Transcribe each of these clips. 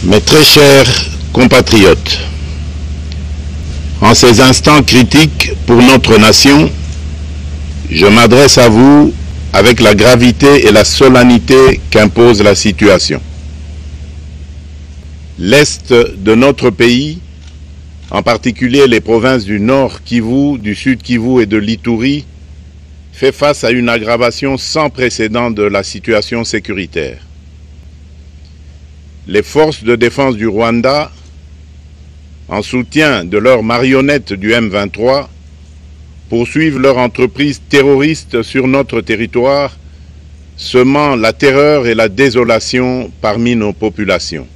Mes très chers compatriotes, en ces instants critiques pour notre nation, je m'adresse à vous avec la gravité et la solennité qu'impose la situation. L'Est de notre pays, en particulier les provinces du Nord Kivu, du Sud Kivu et de l'Ituri, fait face à une aggravation sans précédent de la situation sécuritaire. Les forces de défense du Rwanda, en soutien de leurs marionnettes du M23, poursuivent leur entreprise terroriste sur notre territoire, semant la terreur et la désolation parmi nos populations.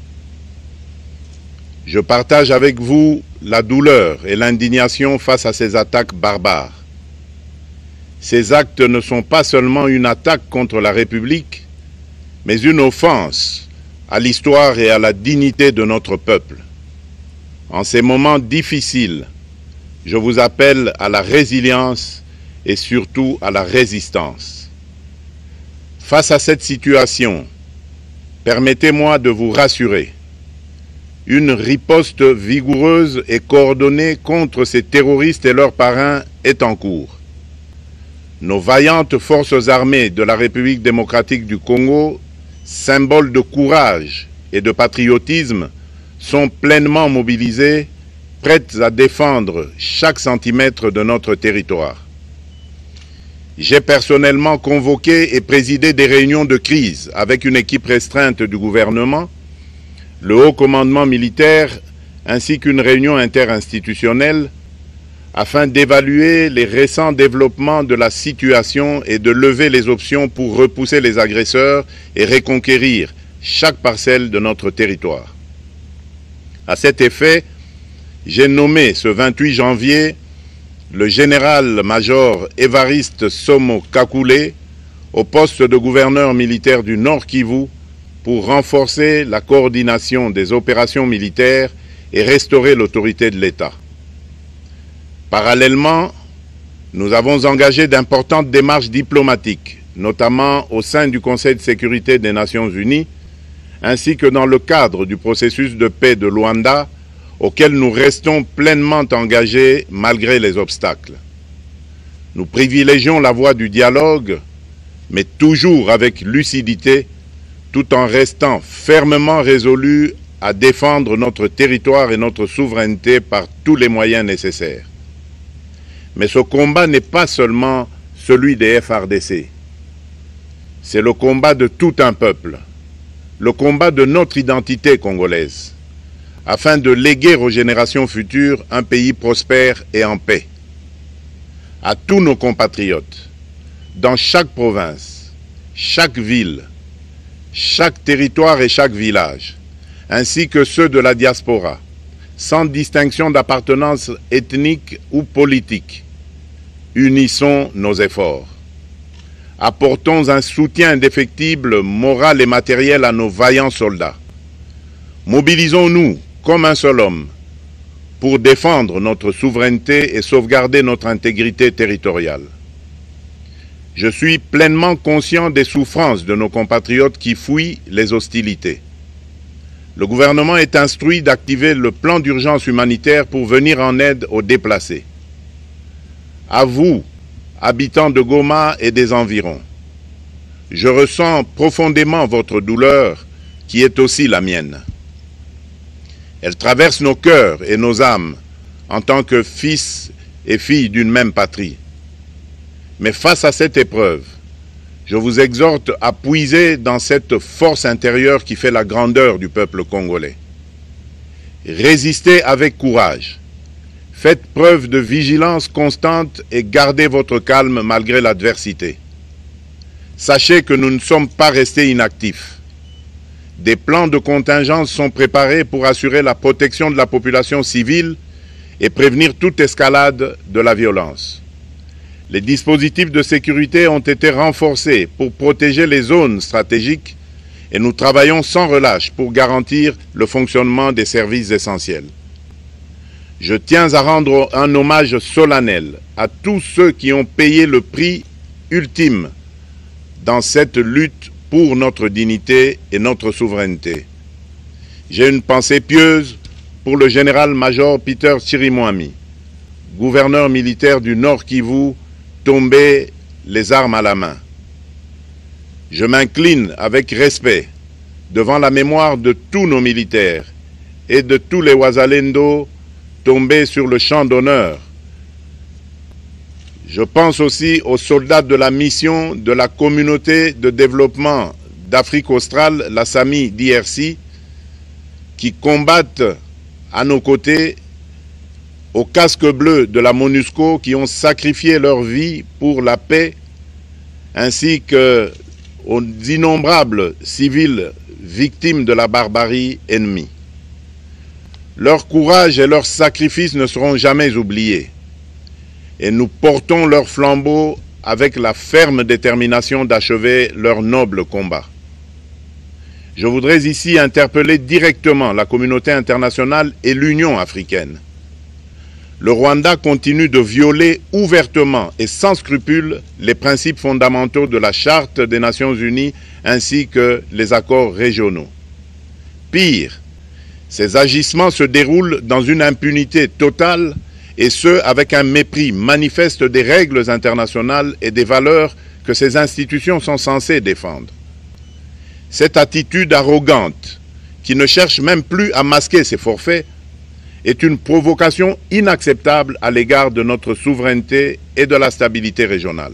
Je partage avec vous la douleur et l'indignation face à ces attaques barbares. Ces actes ne sont pas seulement une attaque contre la République, mais une offense à l'histoire et à la dignité de notre peuple. En ces moments difficiles, je vous appelle à la résilience et surtout à la résistance. Face à cette situation, permettez-moi de vous rassurer. Une riposte vigoureuse et coordonnée contre ces terroristes et leurs parrains est en cours. Nos vaillantes forces armées de la République démocratique du Congo, symboles de courage et de patriotisme, sont pleinement mobilisées, prêtes à défendre chaque centimètre de notre territoire. J'ai personnellement convoqué et présidé des réunions de crise avec une équipe restreinte du gouvernement, le haut commandement militaire ainsi qu'une réunion interinstitutionnelle afin d'évaluer les récents développements de la situation et de lever les options pour repousser les agresseurs et reconquérir chaque parcelle de notre territoire. À cet effet, j'ai nommé ce 28 janvier le général-major Évariste Somo Kakule au poste de gouverneur militaire du Nord Kivu pour renforcer la coordination des opérations militaires et restaurer l'autorité de l'État. Parallèlement, nous avons engagé d'importantes démarches diplomatiques, notamment au sein du Conseil de sécurité des Nations Unies, ainsi que dans le cadre du processus de paix de Luanda, auquel nous restons pleinement engagés malgré les obstacles. Nous privilégions la voie du dialogue, mais toujours avec lucidité, tout en restant fermement résolus à défendre notre territoire et notre souveraineté par tous les moyens nécessaires. Mais ce combat n'est pas seulement celui des FARDC. C'est le combat de tout un peuple, le combat de notre identité congolaise, afin de léguer aux générations futures un pays prospère et en paix. À tous nos compatriotes, dans chaque province, chaque ville, chaque territoire et chaque village, ainsi que ceux de la diaspora, sans distinction d'appartenance ethnique ou politique, unissons nos efforts. Apportons un soutien indéfectible, moral et matériel à nos vaillants soldats. Mobilisons-nous comme un seul homme pour défendre notre souveraineté et sauvegarder notre intégrité territoriale. Je suis pleinement conscient des souffrances de nos compatriotes qui fuient les hostilités. Le gouvernement est instruit d'activer le plan d'urgence humanitaire pour venir en aide aux déplacés. À vous, habitants de Goma et des environs, je ressens profondément votre douleur qui est aussi la mienne. Elle traverse nos cœurs et nos âmes en tant que fils et filles d'une même patrie. Mais face à cette épreuve, je vous exhorte à puiser dans cette force intérieure qui fait la grandeur du peuple congolais. Résistez avec courage. Faites preuve de vigilance constante et gardez votre calme malgré l'adversité. Sachez que nous ne sommes pas restés inactifs. Des plans de contingence sont préparés pour assurer la protection de la population civile et prévenir toute escalade de la violence. Les dispositifs de sécurité ont été renforcés pour protéger les zones stratégiques et nous travaillons sans relâche pour garantir le fonctionnement des services essentiels. Je tiens à rendre un hommage solennel à tous ceux qui ont payé le prix ultime dans cette lutte pour notre dignité et notre souveraineté. J'ai une pensée pieuse pour le général-major Peter Chirimwami, gouverneur militaire du Nord Kivu, tombé les armes à la main. Je m'incline avec respect devant la mémoire de tous nos militaires et de tous les Wazalendo tombés sur le champ d'honneur. Je pense aussi aux soldats de la mission de la communauté de développement d'Afrique australe, la SAMI d'IRC, qui combattent à nos côtés, aux casques bleus de la MONUSCO, qui ont sacrifié leur vie pour la paix, ainsi qu'aux innombrables civils victimes de la barbarie ennemie. Leur courage et leur sacrifice ne seront jamais oubliés. Et nous portons leur flambeau avec la ferme détermination d'achever leur noble combat. Je voudrais ici interpeller directement la communauté internationale et l'Union africaine. Le Rwanda continue de violer ouvertement et sans scrupule les principes fondamentaux de la Charte des Nations Unies ainsi que les accords régionaux. Pire, ces agissements se déroulent dans une impunité totale et ce, avec un mépris manifeste des règles internationales et des valeurs que ces institutions sont censées défendre. Cette attitude arrogante, qui ne cherche même plus à masquer ses forfaits, est une provocation inacceptable à l'égard de notre souveraineté et de la stabilité régionale.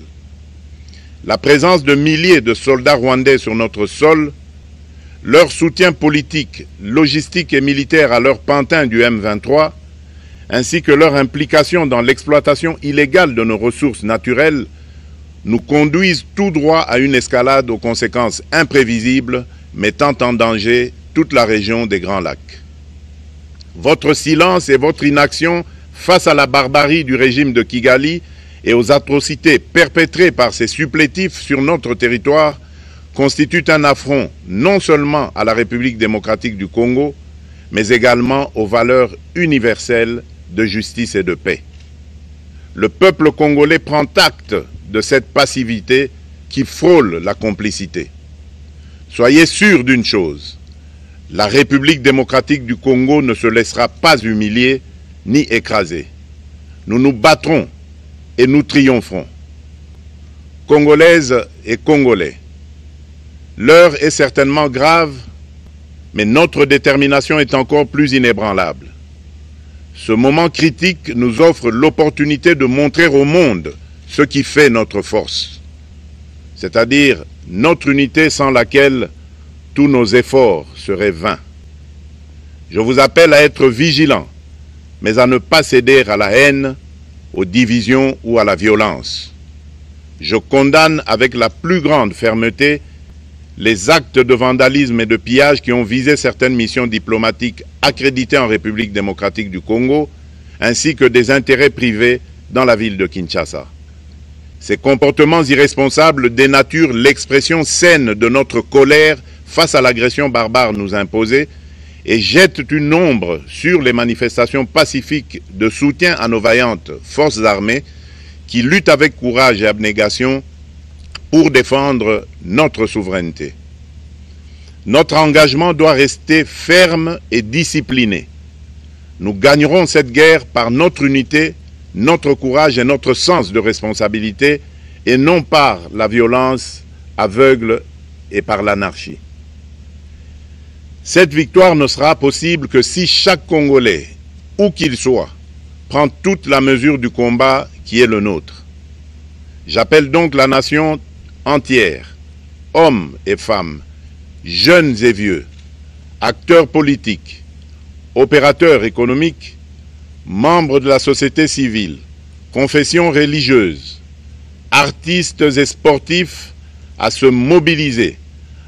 La présence de milliers de soldats rwandais sur notre sol, leur soutien politique, logistique et militaire à leur pantin du M23, ainsi que leur implication dans l'exploitation illégale de nos ressources naturelles, nous conduisent tout droit à une escalade aux conséquences imprévisibles, mettant en danger toute la région des Grands Lacs. Votre silence et votre inaction face à la barbarie du régime de Kigali et aux atrocités perpétrées par ces supplétifs sur notre territoire constituent un affront non seulement à la République démocratique du Congo, mais également aux valeurs universelles de justice et de paix. Le peuple congolais prend acte de cette passivité qui frôle la complicité. Soyez sûrs d'une chose, la République démocratique du Congo ne se laissera pas humilier ni écraser. Nous nous battrons et nous triompherons. Congolaises et Congolais, l'heure est certainement grave, mais notre détermination est encore plus inébranlable. Ce moment critique nous offre l'opportunité de montrer au monde ce qui fait notre force, c'est-à-dire notre unité sans laquelle tous nos efforts seraient vains. Je vous appelle à être vigilants, mais à ne pas céder à la haine, aux divisions ou à la violence. Je condamne avec la plus grande fermeté les actes de vandalisme et de pillage qui ont visé certaines missions diplomatiques accréditées en République démocratique du Congo, ainsi que des intérêts privés dans la ville de Kinshasa. Ces comportements irresponsables dénaturent l'expression saine de notre colère face à l'agression barbare nous imposée et jettent une ombre sur les manifestations pacifiques de soutien à nos vaillantes forces armées qui luttent avec courage et abnégation pour défendre notre souveraineté. Notre engagement doit rester ferme et discipliné. Nous gagnerons cette guerre par notre unité, notre courage et notre sens de responsabilité, et non par la violence aveugle et par l'anarchie. Cette victoire ne sera possible que si chaque Congolais, où qu'il soit, prend toute la mesure du combat qui est le nôtre. J'appelle donc la nation entière, hommes et femmes, jeunes et vieux, acteurs politiques, opérateurs économiques, membres de la société civile, confessions religieuses, artistes et sportifs à se mobiliser,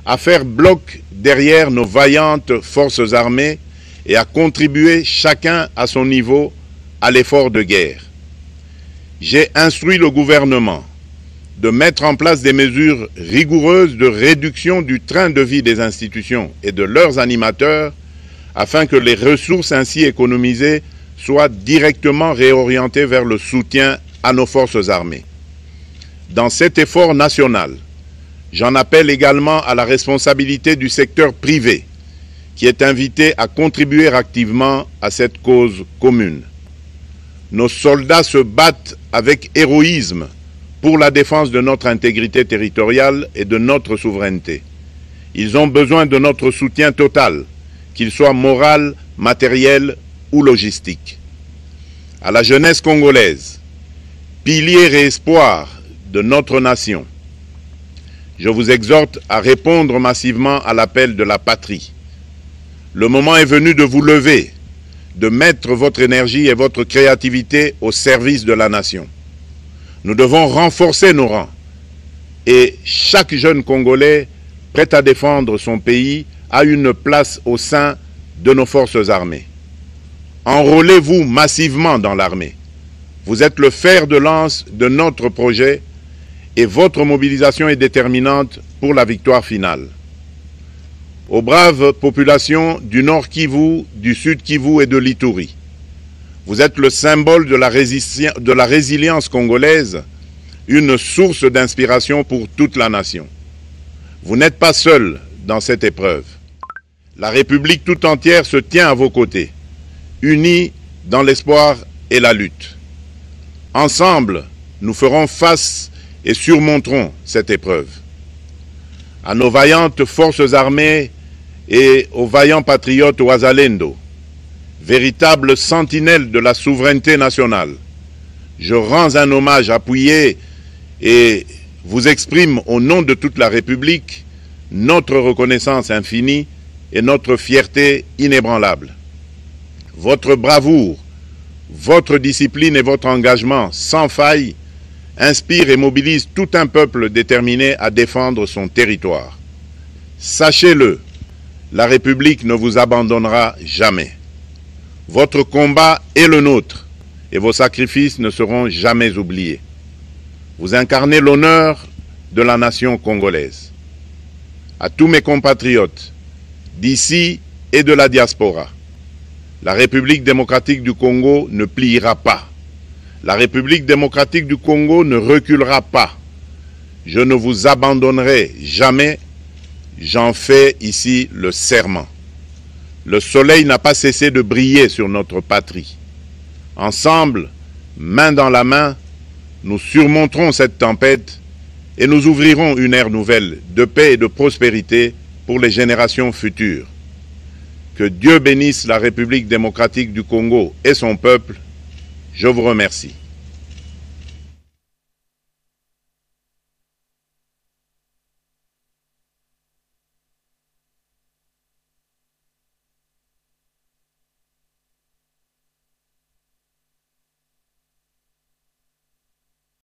à faire bloc derrière nos vaillantes forces armées et à contribuer chacun à son niveau à l'effort de guerre. J'ai instruit le gouvernement de mettre en place des mesures rigoureuses de réduction du train de vie des institutions et de leurs animateurs afin que les ressources ainsi économisées soient directement réorientées vers le soutien à nos forces armées. Dans cet effort national, j'en appelle également à la responsabilité du secteur privé qui est invité à contribuer activement à cette cause commune. Nos soldats se battent avec héroïsme pour la défense de notre intégrité territoriale et de notre souveraineté. Ils ont besoin de notre soutien total, qu'il soit moral, matériel ou logistique. À la jeunesse congolaise, pilier et espoir de notre nation, je vous exhorte à répondre massivement à l'appel de la patrie. Le moment est venu de vous lever, de mettre votre énergie et votre créativité au service de la nation. Nous devons renforcer nos rangs et chaque jeune Congolais prêt à défendre son pays a une place au sein de nos forces armées. Enrôlez-vous massivement dans l'armée. Vous êtes le fer de lance de notre projet et votre mobilisation est déterminante pour la victoire finale. Aux braves populations du Nord Kivu, du Sud Kivu et de l'Ituri, vous êtes le symbole de la résilience congolaise, une source d'inspiration pour toute la nation. Vous n'êtes pas seuls dans cette épreuve. La République tout entière se tient à vos côtés, unis dans l'espoir et la lutte. Ensemble, nous ferons face et surmonterons cette épreuve. À nos vaillantes forces armées et aux vaillants patriotes Wazalendo, véritables sentinelles de la souveraineté nationale, je rends un hommage appuyé et vous exprime au nom de toute la République notre reconnaissance infinie et notre fierté inébranlable. Votre bravoure, votre discipline et votre engagement sans faille inspirent et mobilisent tout un peuple déterminé à défendre son territoire. Sachez-le, la République ne vous abandonnera jamais. Votre combat est le nôtre et vos sacrifices ne seront jamais oubliés. Vous incarnez l'honneur de la nation congolaise. À tous mes compatriotes, d'ici et de la diaspora, la République démocratique du Congo ne pliera pas. La République démocratique du Congo ne reculera pas. Je ne vous abandonnerai jamais. J'en fais ici le serment. Le soleil n'a pas cessé de briller sur notre patrie. Ensemble, main dans la main, nous surmonterons cette tempête et nous ouvrirons une ère nouvelle de paix et de prospérité pour les générations futures. Que Dieu bénisse la République démocratique du Congo et son peuple. Je vous remercie.